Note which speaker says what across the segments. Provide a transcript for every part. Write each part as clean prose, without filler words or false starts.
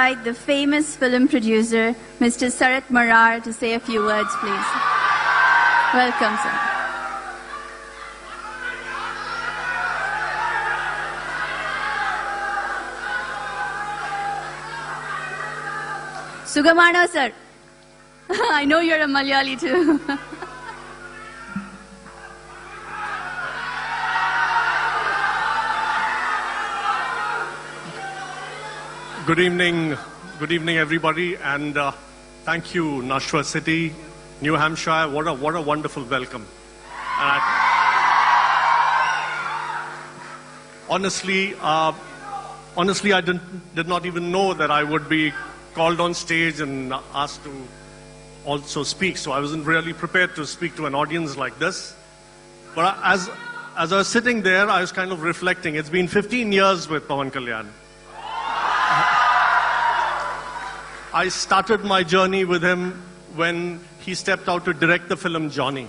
Speaker 1: invite the famous film producer, Mr. Sharath Marar, to say a few words, please. Welcome, sir. Sugamano, sir. I know you're a Malayali too.
Speaker 2: Good evening everybody, and thank you Nashua City, New Hampshire. What a wonderful welcome. Honestly, I did not even know that I would be called on stage and asked to also speak, so I wasn't really prepared to speak to an audience like this. But as I was sitting there, I was kind of reflecting. It's been 15 years with Pawan Kalyan. I started my journey with him when he stepped out to direct the film Johnny.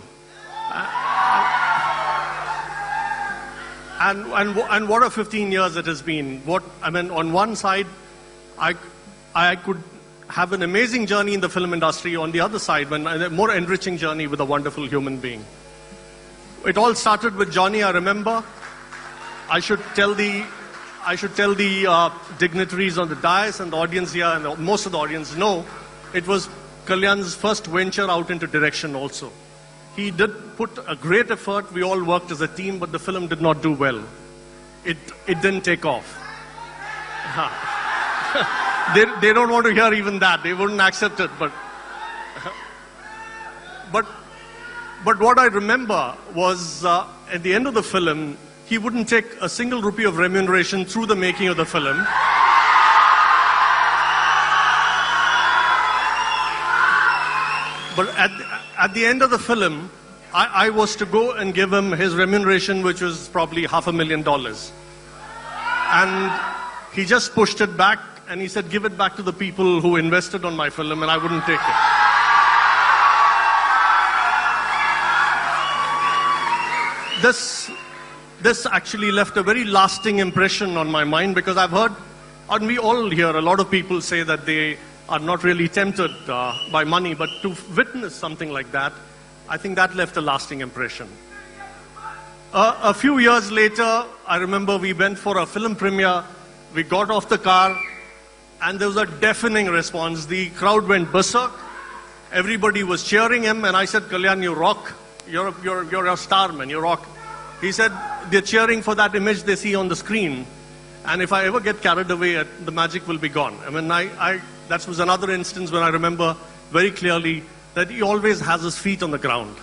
Speaker 2: And what a 15 years it has been. On one side, I could have an amazing journey in the film industry. On the other side, a more enriching journey with a wonderful human being. It all started with Johnny, I remember. I should tell the dignitaries on the dais and the audience here, and most of the audience know, it was Kalyan's first venture out into direction also. He did put a great effort. We all worked as a team, but the film did not do well. It didn't take off. They don't want to hear even that. They wouldn't accept it. But what I remember was at the end of the film, he wouldn't take a single rupee of remuneration through the making of the film. But at the end of the film, I was to go and give him his remuneration, which was probably $500,000. And he just pushed it back and he said, give it back to the people who invested on my film, and I wouldn't take it. This actually left a very lasting impression on my mind, because I've heard, and we all hear a lot of people say that they are not really tempted by money, but to witness something like that, I think that left a lasting impression. A few years later, I remember we went for a film premiere. We got off the car and there was a deafening response. The crowd went berserk. Everybody was cheering him, and I said, Kalyan, you rock. You're a star, man, you rock. He said, they're cheering for that image they see on the screen. And if I ever get carried away, the magic will be gone. That was another instance when I remember very clearly that he always has his feet on the ground.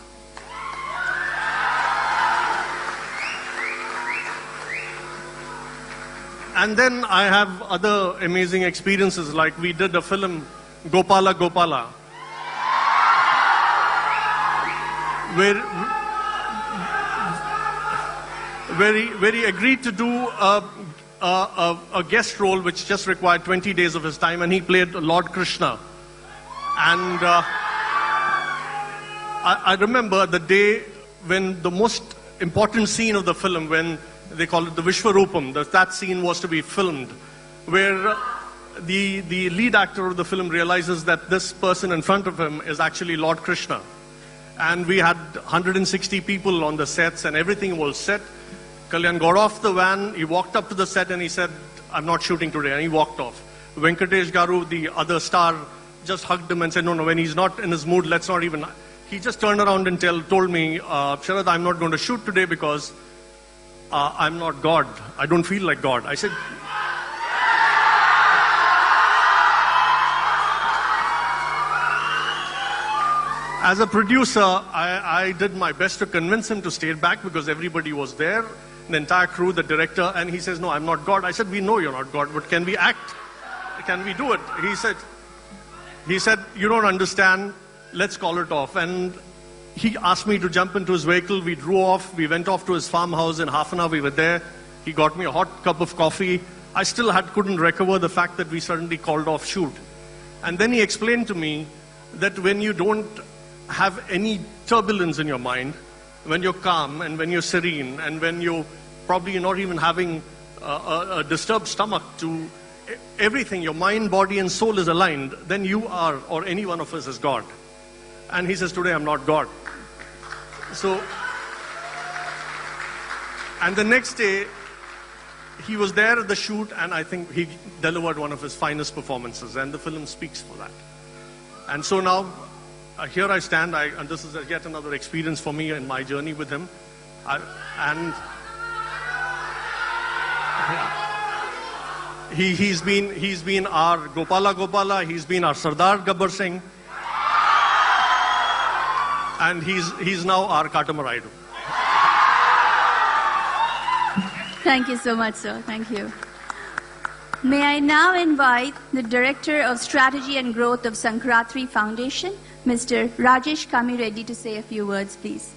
Speaker 2: And then I have other amazing experiences, like we did a film, Gopala Gopala, where he agreed to do a guest role which just required 20 days of his time, and he played Lord Krishna. And I remember the day when the most important scene of the film, when they call it the Vishwarupam, that scene was to be filmed, where the lead actor of the film realizes that this person in front of him is actually Lord Krishna. And we had 160 people on the sets and everything was set. Kalyan got off the van, he walked up to the set and he said, I'm not shooting today, and he walked off. Venkatesh Garu, the other star, just hugged him and said, no, when he's not in his mood, let's not even... He just turned around and told me, Sharath, I'm not going to shoot today because I'm not God. I don't feel like God. I said... As a producer, I did my best to convince him to stay back because everybody was there, the entire crew, the director, and he says, no, I'm not God. I said, we know you're not God, but can we act? Can we do it? He said, you don't understand, let's call it off. And he asked me to jump into his vehicle. We drove off. We went off to his farmhouse. In half an hour, we were there. He got me a hot cup of coffee. I still couldn't recover the fact that we suddenly called off shoot. And then he explained to me that when you don't have any turbulence in your mind, when you're calm and when you're serene and when you're probably not even having a disturbed stomach, to everything, your mind, body, and soul is aligned, then you are, or any one of us is God. And he says, today I'm not God. So, and the next day, he was there at the shoot, and I think he delivered one of his finest performances, and the film speaks for that. And so now, here I stand, and this is yet another experience for me in my journey with him. He's been our Gopala, he's been our Sardar Gabbar Singh, and he's now our Katamaraidu.
Speaker 1: Thank you so much, sir. Thank you. May I now invite the Director of Strategy and Growth of Sankaratri Foundation, Mr. Rajesh Kamireddy, to say a few words, please.